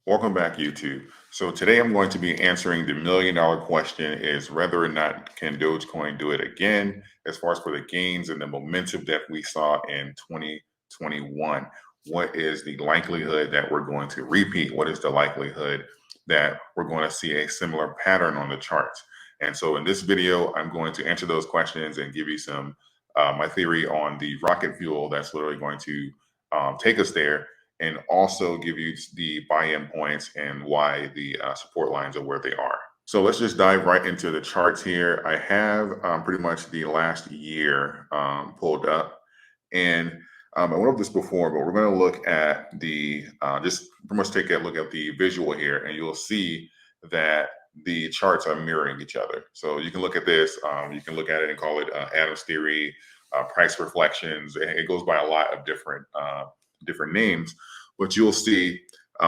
Welcome back, YouTube. So today I'm going to be answering the million-dollar question is whether or not can Dogecoin do it again as far as for the gains and the momentum that we saw in 2021. What is the likelihood that we're going to repeat? What is the likelihood that we're going to see a similar pattern on the charts? And so in this video, I'm going to answer those questions and give you some my theory on the rocket fuel that's literally going to take us there, and also give you the buy-in points and why the support lines are where they are. So let's just dive right into the charts here. I have pretty much the last year pulled up, and I went over this before, but we're going to look at the just pretty much take a look at the visual here, and you'll see that the charts are mirroring each other. So you can look at this, you can look at it and call it Adam's theory, price reflections. It goes by a lot of different names, but you'll see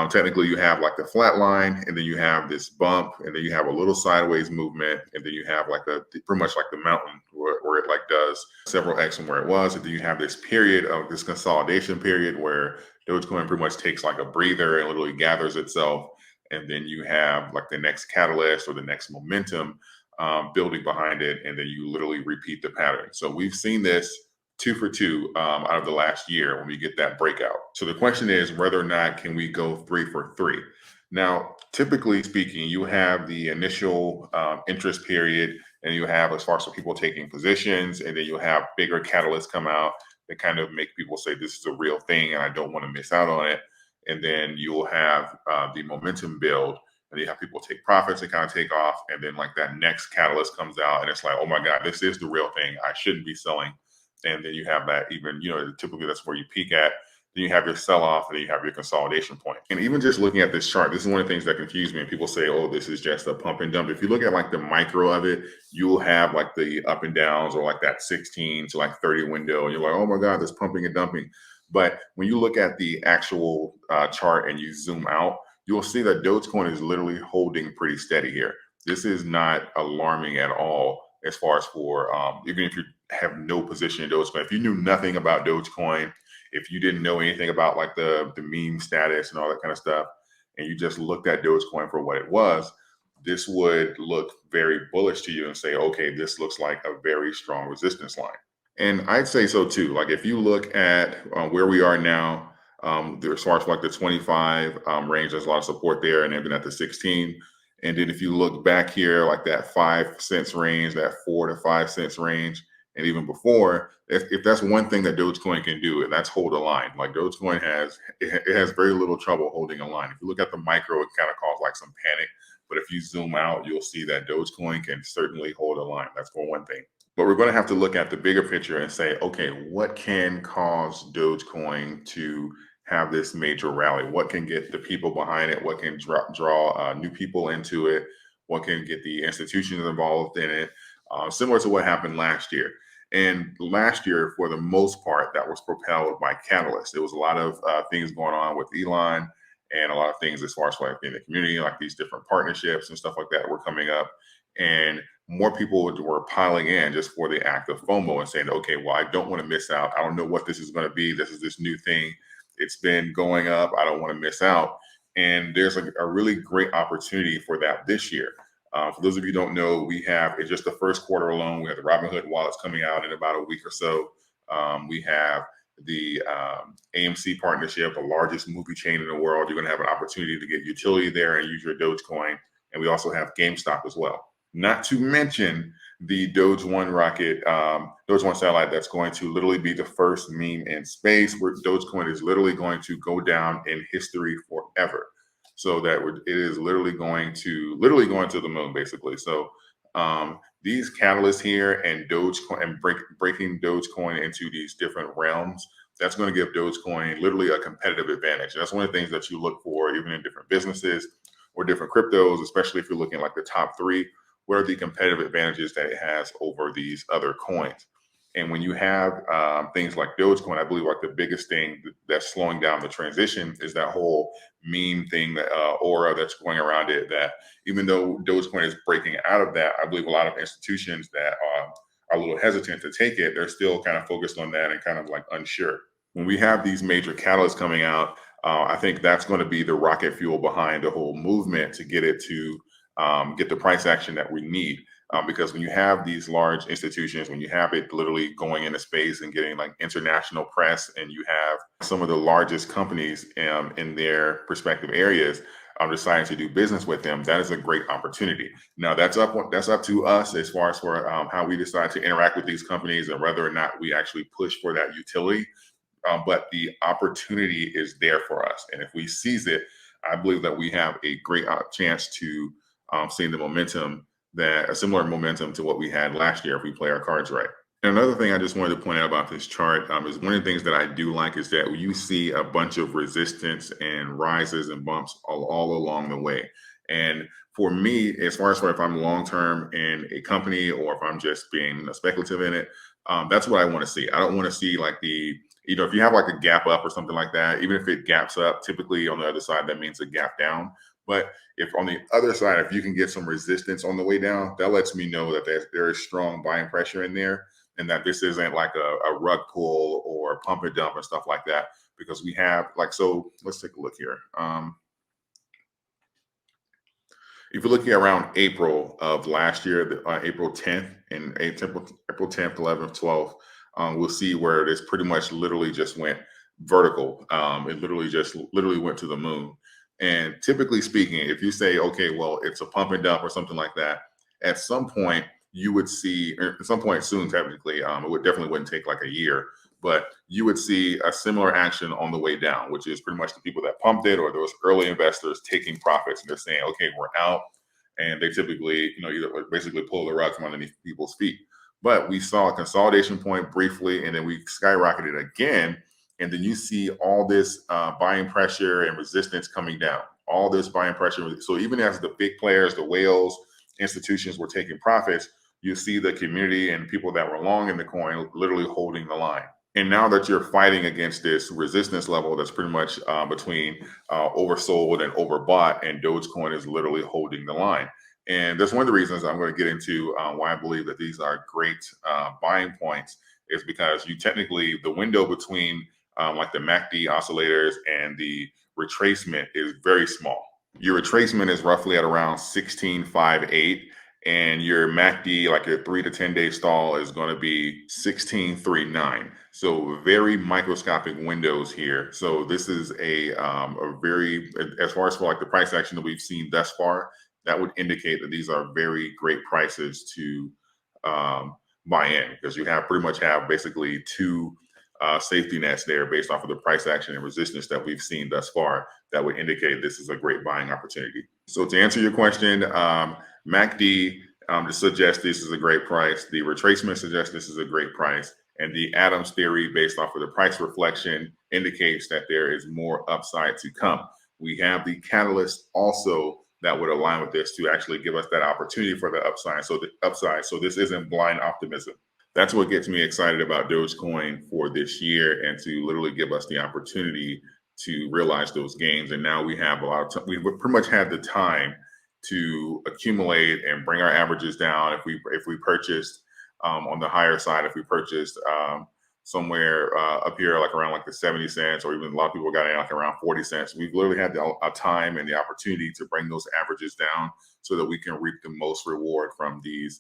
technically you have like the flat line, and then you have this bump, and then you have a little sideways movement, and then you have like pretty much like the mountain where it like does several X from where it was, and then you have this period of this consolidation period where Dogecoin pretty much takes like a breather and literally gathers itself, and then you have like the next catalyst or the next momentum building behind it, and then you literally repeat the pattern. So we've seen this 2 for 2 out of the last year when we get that breakout. So the question is whether or not can we go 3 for 3. Now, typically speaking, you have the initial interest period, and you have as far as people taking positions, and then you'll have bigger catalysts come out that kind of make people say this is a real thing and I don't want to miss out on it. And then you'll have the momentum build, and you have people take profits and kind of take off, and then like that next catalyst comes out and it's like, oh my God, this is the real thing. I shouldn't be selling. And then you have that even, typically that's where you peak at. Then you have your sell-off, and then you have your consolidation point. And even just looking at this chart, this is one of the things that confuse me. And people say, oh, this is just a pump and dump. If you look at like the micro of it, you'll have like the up and downs, or like that 16 to like 30 window. And you're like, oh my God, this pumping and dumping. But when you look at the actual chart and you zoom out, you'll see that Dogecoin is literally holding pretty steady here. This is not alarming at all as far as for, even if you have no position in Dogecoin. If you knew nothing about Dogecoin, if you didn't know anything about like the meme status and all that kind of stuff, and you just looked at Dogecoin for what it was, this would look very bullish to you and say, okay, this looks like a very strong resistance line. And I'd say so too. Like if you look at where we are now, as far as like the 25 range, there's a lot of support there, and even at the 16. And then if you look back here, like that 5 cents range, that 4 to 5 cents range, and even before, if that's one thing that Dogecoin can do, and that's hold a line. Like Dogecoin has very little trouble holding a line. If you look at the micro, it kind of causes like some panic. But if you zoom out, you'll see that Dogecoin can certainly hold a line. That's for one thing. But we're going to have to look at the bigger picture and say, okay, what can cause Dogecoin to have this major rally? What can get the people behind it? What can draw new people into it? What can get the institutions involved in it? Similar to what happened last year. And last year, for the most part, that was propelled by catalysts. There was a lot of things going on with Elon, and a lot of things as far as like in the community, like these different partnerships and stuff like that were coming up. And more people were piling in just for the act of FOMO and saying, okay, well, I don't want to miss out. I don't know what this is going to be. This is this new thing. It's been going up. I don't want to miss out. And there's a really great opportunity for that this year. For those of you who don't know, we have, in just the first quarter alone, we have the Robinhood wallets coming out in about a week or so. We have the AMC partnership, the largest movie chain in the world. You're going to have an opportunity to get utility there and use your Dogecoin. And we also have GameStop as well. Not to mention the Doge One rocket, Doge One satellite that's going to literally be the first meme in space, where Dogecoin is literally going to go down in history forever. So that it is literally going to the moon, basically. So these catalysts here and Dogecoin and breaking Dogecoin into these different realms, that's going to give Dogecoin literally a competitive advantage. And that's one of the things that you look for, even in different businesses or different cryptos, especially if you're looking at like the top 3. What are the competitive advantages that it has over these other coins? And when you have things like Dogecoin, I believe like the biggest thing that's slowing down the transition is that whole meme thing, that aura that's going around it, that even though Dogecoin is breaking out of that, I believe a lot of institutions that are a little hesitant to take it, they're still kind of focused on that and kind of like unsure. When we have these major catalysts coming out, I think that's going to be the rocket fuel behind the whole movement to get it to get the price action that we need. Because when you have these large institutions, when you have it literally going into space and getting like international press, and you have some of the largest companies in their respective areas deciding to do business with them, that is a great opportunity. Now that's up to us as far as for how we decide to interact with these companies and whether or not we actually push for that utility. But the opportunity is there for us, and if we seize it, I believe that we have a great chance to see the momentum, that a similar momentum to what we had last year if we play our cards right. And another thing I just wanted to point out about this chart is one of the things that I do like is that you see a bunch of resistance and rises and bumps all along the way. And for me, as far as for if I'm long term in a company or if I'm just being speculative in it, that's what I want to see. I don't want to see like if you have like a gap up or something like that, even if it gaps up, typically on the other side, that means a gap down. But if on the other side, if you can get some resistance on the way down, that lets me know that there is strong buying pressure in there, and that this isn't like a rug pull or pump and dump and stuff like that. Because we have like, so let's take a look here. If you're looking around April of last year, April 10th and April 10th, 11th, 12th, we'll see where this pretty much literally just went vertical. It literally went to the moon. And typically speaking, if you say, okay, well, it's a pump and dump or something like that, at some point you would see, or at some point soon, technically, wouldn't take like a year, but you would see a similar action on the way down, which is pretty much the people that pumped it or those early investors taking profits, and they're saying, okay, we're out. And they typically, either basically pull the rug from underneath people's feet. But we saw a consolidation point briefly, and then we skyrocketed again. And then you see all this buying pressure and resistance coming down, all this buying pressure. So even as the big players, the whales, institutions were taking profits, you see the community and people that were long in the coin literally holding the line. And now that you're fighting against this resistance level that's pretty much between oversold and overbought, and Dogecoin is literally holding the line. And that's one of the reasons I'm going to get into why I believe that these are great buying points, is because the window between like the MACD oscillators and the retracement is very small. Your retracement is roughly at around 16.58, and your MACD, like your 3 to 10 day stall, is going to be 16.39. So very microscopic windows here. So this is a very, as far as for like the price action that we've seen thus far, that would indicate that these are very great prices to buy in, because you pretty much have basically two safety nets there based off of the price action and resistance that we've seen thus far, that would indicate this is a great buying opportunity. So to answer your question, MACD to suggest this is a great price, the retracement suggests this is a great price, and the Adams theory based off of the price reflection indicates that there is more upside to come. We have the catalyst also that would align with this to actually give us that opportunity for the upside. So this isn't blind optimism. That's what gets me excited about Dogecoin for this year, and to literally give us the opportunity to realize those gains. And now we have a lot of time. We pretty much had the time to accumulate and bring our averages down. If we purchased on the higher side, if we purchased somewhere up here, like around like the 70 cents, or even a lot of people got in like around 40 cents. We've literally had the time and the opportunity to bring those averages down so that we can reap the most reward from these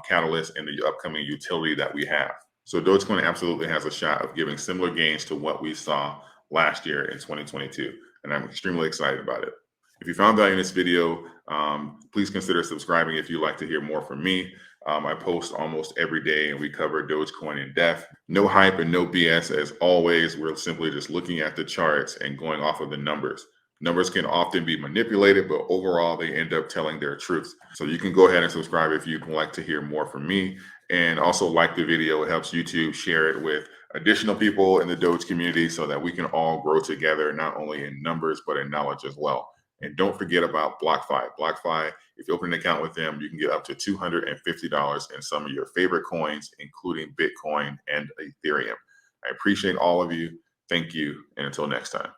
catalysts and the upcoming utility that we have. So Dogecoin absolutely has a shot of giving similar gains to what we saw last year in 2022. And I'm extremely excited about it. If you found value in this video, please consider subscribing if you'd like to hear more from me. I post almost every day, and we cover Dogecoin in depth. No hype and no BS. As always, we're simply just looking at the charts and going off of the numbers. Numbers can often be manipulated, but overall, they end up telling their truth. So you can go ahead and subscribe if you'd like to hear more from me. And also like the video. It helps YouTube share it with additional people in the Doge community so that we can all grow together, not only in numbers, but in knowledge as well. And don't forget about BlockFi. BlockFi, if you open an account with them, you can get up to $250 in some of your favorite coins, including Bitcoin and Ethereum. I appreciate all of you. Thank you. And until next time.